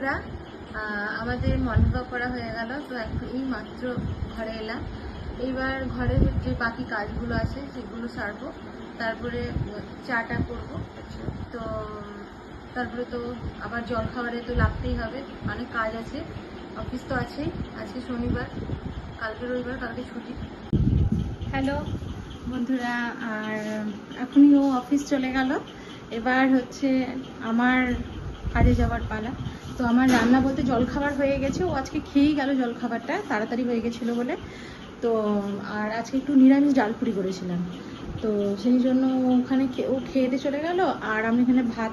বন্ধুরা, আমাদের morning walk করা হয়ে গেল। তো এখন এই মাত্র ঘরে এলাম। এইবার ঘরের যে বাকি কাজগুলো আছে সেগুলো সারবো, তারপরে চাটা করব। তো তারপরে তো আবার জলখাবারে তো লাগতেই হবে, অনেক কাজ আছে, অফিস তো আছেই। আজকে শনিবার, কালকে রবিবার, কালকে ছুটি। হ্যালো বন্ধুরা, আর এখনই ও অফিস চলে গেল। এবার হচ্ছে আমার কাজে যাওয়ার পালা। তো আমার রান্না বলতে জলখাবার হয়ে গেছে, ও আজকে খেয়েই গেল, জলখাবারটা তাড়াতাড়ি হয়ে গেছিলো বলে। তো আর আজকে একটু নিরামিষ ডালপুরি করেছিলাম, তো সেই জন্য ওখানে ও খেয়েতে চলে গেল। আর আমি এখানে ভাত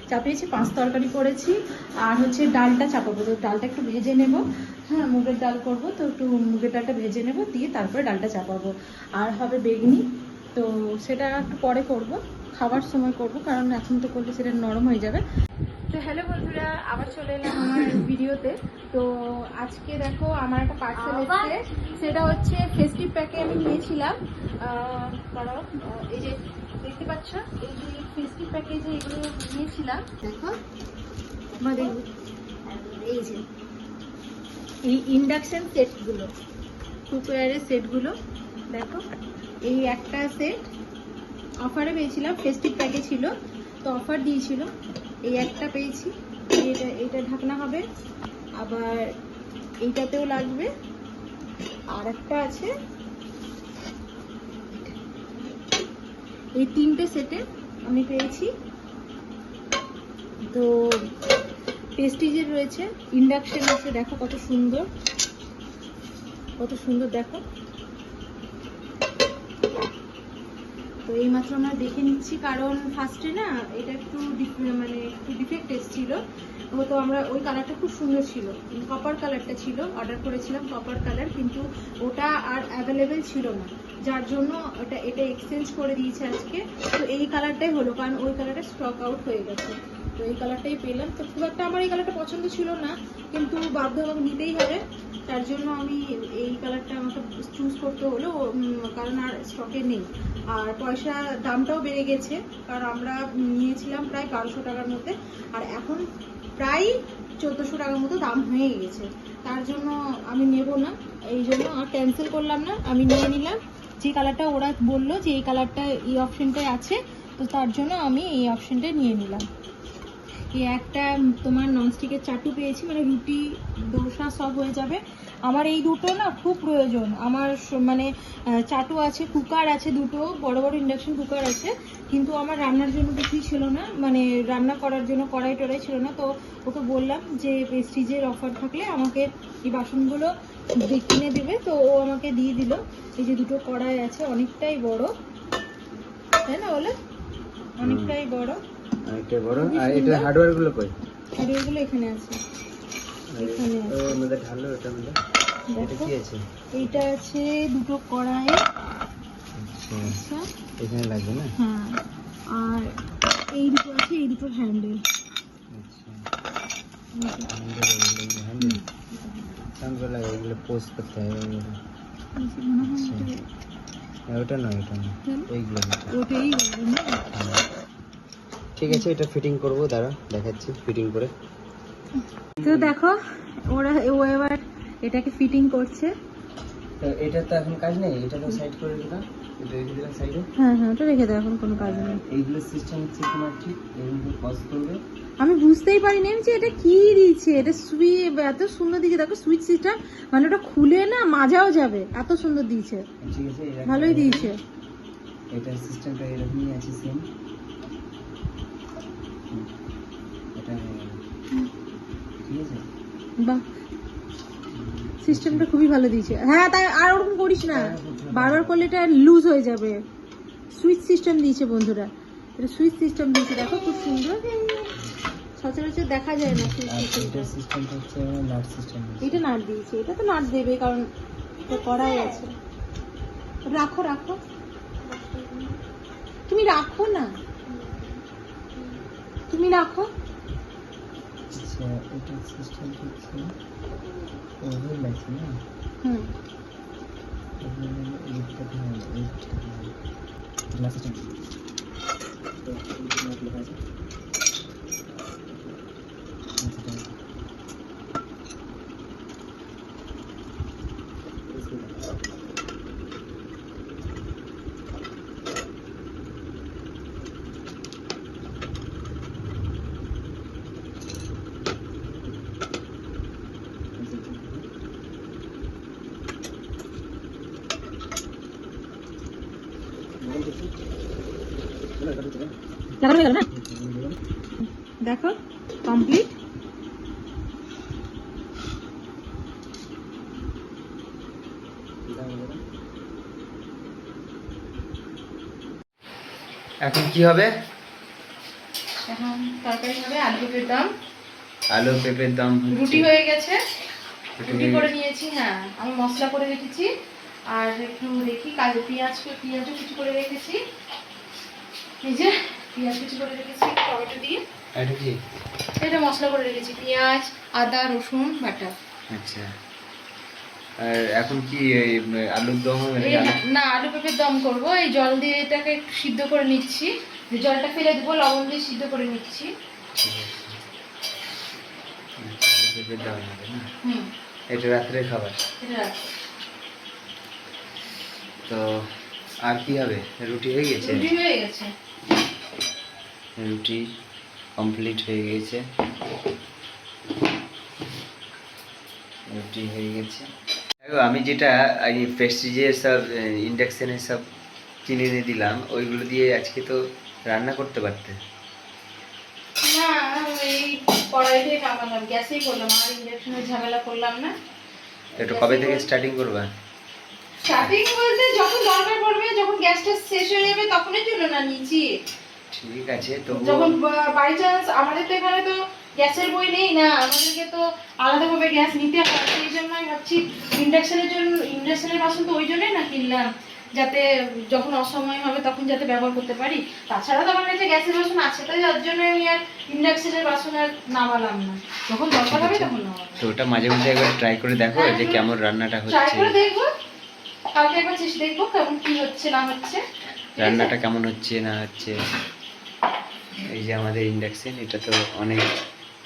চাপিয়েছি, 5 তরকারি করেছি। আর হচ্ছে ডালটা চাপাবো, তো ডালটা একটু ভেজে নেব। হ্যাঁ, মুগের ডাল করব, তো একটু মুগের ডালটা ভেজে নেব, দিয়ে তারপরে ডালটা চাপাবো। আর হবে বেগুনি, তো সেটা একটু পরে করব, খাবার সময় করব, কারণ এখন তো করলে সেটা নরম হয়ে যাবে। তো হ্যালো বন্ধুরা, আবার চলে এলাম আমার ভিডিওতে। তো আজকে দেখো আমার একটা পার্সেল এসেছে, সেটা হচ্ছে ফেস্টিভ প্যাকে আমি নিয়েছিলাম। এই যে দেখতে পাচ্ছ, এই যে ফেস্টিভ প্যাকে যে এগুলো নিয়েছিলাম, দেখো এই যে এই ইন্ডাকশন সেটগুলো, কুকারের সেটগুলো দেখো। এই একটা সেট অফারে পেয়েছিলাম, ফেস্টিভ প্যাকে ছিল তো অফার দিয়েছিল। এই একটা পেয়েছি, এটা ঢাকনা হবে, আবার এইটাতেও লাগবে। আর একটা আছে, এই 3টে সেটে আমি পেয়েছি। তো প্রেস্টিজের রয়েছে, ইন্ডাকশন আছে, দেখো কত সুন্দর, কত সুন্দর দেখো। তো এইমাত্র আমরা দেখে নিচ্ছি, কারণ ফার্স্টে না এটা একটু ডিফেক্ট এসেছিল। তো আমরা ওই কালারটা খুব সুন্দর ছিল, কপার কালারটা ছিল, অর্ডার করেছিলাম কপার কালার, কিন্তু ওটা আর অ্যাভেলেবেল ছিল না, যার জন্য এটা এক্সচেঞ্জ করে দিয়েছে আজকে। তো এই কালারটাই হলো, কারণ ওই কালারটা স্টক আউট হয়ে গেছে। তো এই কালারটাই পেলাম। তো খুব একটা আমার এই কালারটা পছন্দ ছিল না, কিন্তু বাধ্য আমাকে নিতেই হবে, তার জন্য আমি এই কালারটা আমাকে চুজ করতে হলো, কারণ আর স্টকে নেই। আর পয়সা দামটাও বেড়ে গেছে, কারণ আমরা নিয়েছিলাম প্রায় 1200 টাকার মধ্যে, আর এখন প্রায় 1400 টাকার মতো দাম হয়ে গেছে। তার জন্য আমি নেব না, এই জন্য আর ক্যান্সেল করলাম না, আমি নিয়ে নিলাম। যে কালারটা ওরা বললো যে এই কালারটা এই অপশনটাই আছে, তো তার জন্য আমি এই অপশনটা নিয়ে নিলাম। এই একটা তোমার ননস্টিকের চাটু পেয়েছি, মানে রুটি দোসা সব হয়ে যাবে। আমার এই দুটো না খুব প্রয়োজন, আমার মানে চাটু আছে, কুকার আছে, দুটো বড় বড় ইন্ডাকশন কুকার আছে, কিন্তু আমার রান্নার জন্য কিছুই ছিল না, মানে রান্না করার জন্য কড়াই টড়াই ছিল না। তো ওকে বললাম যে প্রেস্টিজের অফার থাকলে আমাকে এই বাসনগুলো কিনে দেবে, তো ও আমাকে দিয়ে দিল। এই যে দুটো কড়াই আছে, অনেকটাই বড়, তাই না বলে, অনেকটাই বড়। এটা বড়। আর এটা হার্ডওয়্যার গুলো কই? হার্ডওয়্যার গুলো এখানে আছে, এখানে আছে। ওর মধ্যে ঢালো, ওটার মধ্যে এটা কি আছে? এইটা আছে দুটো কড়াই। আচ্ছা, এখানে লাগবে না? হ্যাঁ, আর এই দুটো আছে, এই দুটো হ্যান্ডেল। আচ্ছা, হ্যান্ডেল সামনে লাগে, এগুলো পোস্ট করতে হবে। ওটা নয়, এটা নয়, এইগুলো ওটাই। ঠিক আছে, এটা ফিটিং করবো, দাঁড়া দেখাচ্ছি ফিটিং করে। তো দেখো ও এবার এটাকে ফিটিং করছে। তো এটা তো এখন কাজ নেই, এটা তো সাইড করে দিলাম, এটা রেখে দিলাম সাইডে। হ্যাঁ হ্যাঁ, ওটা রেখে দাও, এখন কোনো কাজ নেই। এইগুলো সিস্টেম হচ্ছে তোমার ঠিক এইভাবে পজ করবে। আমি বুঝতেই পারিনি যে এটা কি দিয়েছে, এটা সুইচ এত সুন্দর দিয়েছে, দেখো সুইচ সিস্টেম, মানে ওটা খুলে না মাজাও যাবে, এত সুন্দর দিয়েছে। ঠিক আছে, ভালোই দিয়েছে। এটা সিস্টেমটা এরকমই আছে সেম। এটা ঠিক আছে, বাহ, সিস্টেমটা খুবই ভালো দিয়েছে। হ্যাঁ, তাই আর ওরকম করিস না, বারবার করলে এটা লুজ হয়ে যাবে। সুইচ সিস্টেম দিয়েছে বন্ধুরা, এটা সুইচ সিস্টেম দিয়েছে, দেখো খুব সুন্দর, সচরাচর দেখা যায় না সুইচ সিস্টেমটা। সিস্টেমটা হচ্ছে নাট সিস্টেম। এটা নাট দিয়েছে, এটা তো নাট দেবে, কারণ এটা করাই আছে। রাখো রাখো, তুমি রাখো না, তুমি রাখো। আচ্ছা, এটা সিস্টেমটা হচ্ছে ওভার লাগছে না? হুম, এইটাতে না, এইটা না সিস্টেম তো এইটা লেখা আছে। লাগানো হয়ে গেল না? দেখো কমপ্লিট। এখন কি হবে? এখন তরকারি হবে আলু পেঁপের দম। আলু পেঁপের দম রুটি হয়ে গেছে, রুটি হয়ে করে গেছে। নিয়েছি। হ্যাঁ, আমি মশলা করে রেখেছি। আর একটু দেখি কাজে পেঁয়াজও কিছু করে রেখেছি। এই যে পেঁয়াজ কিছু করে রেখেছি টমেটো দিয়ে। এটা কি? এটা মশলা করে রেখেছি, পেঁয়াজ আদা রসুন বাটা। আচ্ছা, আর এখন কি এই আলুর দম হবে এই না, আলু পেঁপের দম করব। এই জল দিয়ে এটাকে একটু সিদ্ধ করে নিচ্ছি, জলটা ফেলে দেবো, লবণ দিয়ে সিদ্ধ করে নিচ্ছি। ঠিক আছে। আচ্ছা, আলু পেঁপের দম হবে না? হুম, এটা রাত্রে খাবার। এটা রাখো। তো আর কি হবে? রুটি হয়ে গেছে? রুটি হয়ে গেছে। রুটি কমপ্লিট হয়ে গেছে। রুটি হয়ে গেছে। দেখো, আমি যেটা এই প্রেস্টিজের সব ইন্ডাকশনের সব কিনে এনে দিলাম, ওইগুলো দিয়ে আজকে তো রান্না করতে পারতে। না, এই কড়াইতে কামালাম, গ্যাসেই করলাম, আর ইন্ডাকশনের ঝামেলা করলাম না। এটা কবে থেকে স্টার্টিং করবা? স্টার্টিং বলতে যখন দরকার পড়বে, যখন গ্যাসটা শেষ হয়ে যাবে তখনই জন্য না নিয়েছি। ঠিক আছে, তো যখন বাই চান্স, আমাদের তো এখানে তো গ্যাসের বই নেই না, আমাদেরকে তো আলাদাভাবে গ্যাস নিতে হয়। সেই জন্য আমি ভাবছি ইন্ডাকশনের বাসন তো ওই জন্যই না কিনলাম, যাতে যখন অসময় হবে তখন যাতে ব্যবহার করতে পারি। তাছাড়া তো আমার কাছে গ্যাসের বাসন আছে, তাই যার জন্য আমি আর ইন্ডাকশনের বাসন আর নামালাম না। যখন দরকার হবে তখন নামালাম। তো ওটা মাঝে মধ্যে একবার ট্রাই করে দেখো যে কেমন রান্নাটা ট্রাই হচ্ছে, করে দেখবো, কালকে একবার চেষ্টা দেখবো কেমন কি হচ্ছে না হচ্ছে। রান্নাটা কেমন হচ্ছে না হচ্ছে। এই যে আমাদের ইন্ডাকশন, এটা তো অনেক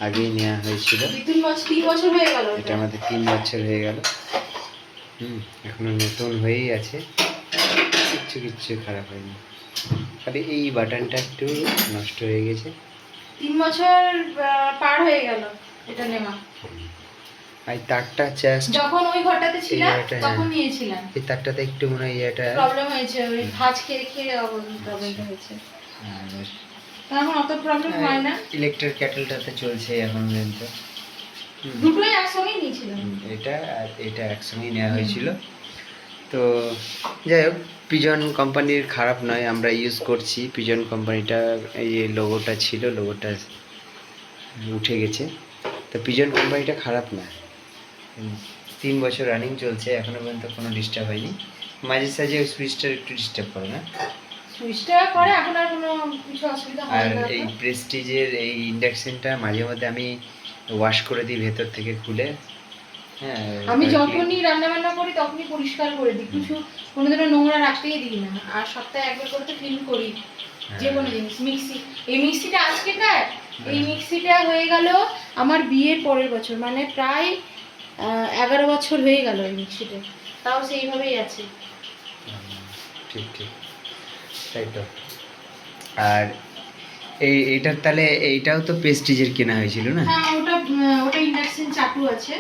আগেই নেওয়া হয়েছিল। 3 বছর হয়ে গেল। এটা আমাদের 3 বছর হয়ে গেল। এখনো নতুন হয়েই আছে, কিচ্ছু খারাপ হয়নি। খালি এই বাটনটা একটু নষ্ট হয়ে গেছে। 3 বছর পার হয়ে গেল এটা নেওয়া। আর তারটা জাস্ট যখন ওই ঘরটাতে ছিলাম এটা, তখন নিয়েছিলাম। এই তারটাতে একটু মনে হয় এটা প্রবলেম হয়েছে, ওই ভাঁজ খেয়ে প্রবলেমটা হয়েছে। এখন অত প্রবলেম হয় না। ইলেকট্রিক কেটেলটাতে চলছে এখন পর্যন্ত। দুটোই একসঙ্গেই নিয়েছিলাম। এটা আর এটা একসঙ্গেই নেওয়া হয়েছিল। তো যাই হোক, পিজন কোম্পানির খারাপ নয়, আমরা ইউজ করছি পিজন কোম্পানিটা। এই যে লোগোটা ছিল, লোগোটা উঠে গেছে। তো পিজন কোম্পানিটা খারাপ না। 3 বছর রানিং চলছে, এখনো পর্যন্ত কোনো ডিস্টার্ব হয়নি। মাঝে সাঝে সুইচটার একটু ডিস্টার্ব করে না, সুইচটা করে, এখন আর কোনো কিছু অসুবিধা হয় আর না। এই প্রেস্টিজের এই ইন্ডাকশনটা মাঝে মধ্যে আমি ওয়াশ করে দিই ভেতর থেকে খুলে। হ্যাঁ, আমি যখনই রান্না বান্না করি তখনই পরিষ্কার করে দিই, কিছু কোনোদিনও নোংরা রাখতেই দিই না। আর সপ্তাহে একবার করে তো ক্লিন করি যে কোনো জিনিস। মিক্সি, এই মিক্সিটা আজকেকার, এই মিক্সিটা হয়ে গেল আমার বিয়ের পরের বছর, মানে প্রায় 11 বছর হয়ে গেল এই মিক্সিটা, তাও সেইভাবেই আছে। ঠিক তাই তো। আর এইটার তাহলে এইটাও তো প্রেস্টিজের কেনা হয়েছিল না? হ্যাঁ, ওটা ইন্ডাকশন চাটু আছে।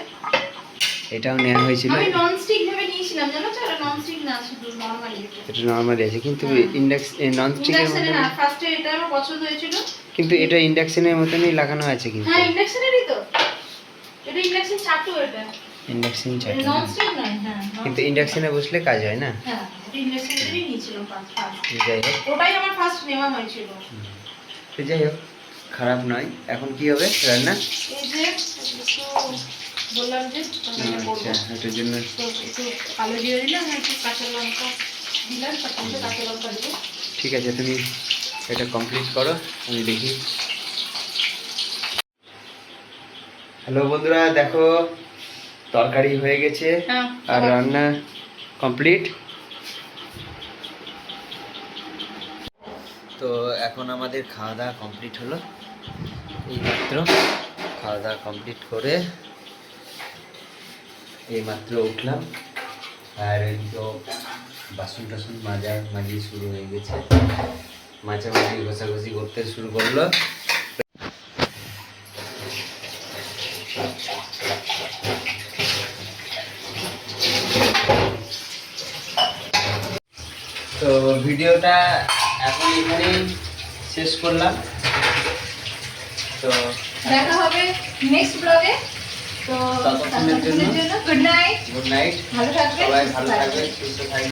এটাও নেওয়া হয়েছিল। আমি ননস্টিক ভেবে নিয়েছিলাম, জানো তো, এটা ননস্টিক না, শুধু নরমালি। এটা নরমালি আছে, কিন্তু ননস্টিকের মতো না, ফার্স্টে এটা আমার পছন্দ হয়েছিল। কিন্তু এটা ইন্ডাকশনের মতনই লাগানো আছে কিন্তু। হ্যাঁ, ইন্ডাকশনেরই তো, এটা ইন্ডাকশন চাটু, এটা ইন্ডাকশন চাটু না, ননস্টিক নয়। হ্যাঁ, কিন্তু ইন্ডাকশনে বসলে কাজ হয় না। হ্যাঁ, এটা ইন্ডাকশনেরই নিয়েছিলাম ফার্স্ট। যাই হোক, ওটাই আমার ফার্স্ট নেওয়া হয়েছিল। তো যাই হোক, খারাপ নয়। এখন কি হবে রান্না? এই যে বললাম যে আচ্ছা, এটার জন্য তো একটু কালো জিরে দিলাম, একটু কাঁচা লঙ্কা দিলাম, তারপরে কাঁচা লঙ্কা দেবো। ঠিক আছে, তুমি এটা কমপ্লিট করো, আমি দেখি। হ্যালো বন্ধুরা, দেখো তরকারি হয়ে গেছে আর রান্না কমপ্লিট। তো এখন আমাদের খাওয়া দাওয়া কমপ্লিট হলো, এইমাত্র খাওয়া দাওয়া কমপ্লিট করে এইমাত্র উঠলাম। আর তো বাসন টাসন মাঝি শুরু হয়ে গেছে, মাঝামাঝি ঘষাঘষি করতে শুরু করলো। তো ভিডিওটা এখন এখানেই শেষ করলাম। তো দেখা হবে নেক্সট ব্লগে। তো ততক্ষণের জন্য গুড নাইট। গুড নাইট, ভালো থাকবেন, সবাই সুস্থ ভালো থাকবেন। থাকবেন, সুস্থ থাকবেন।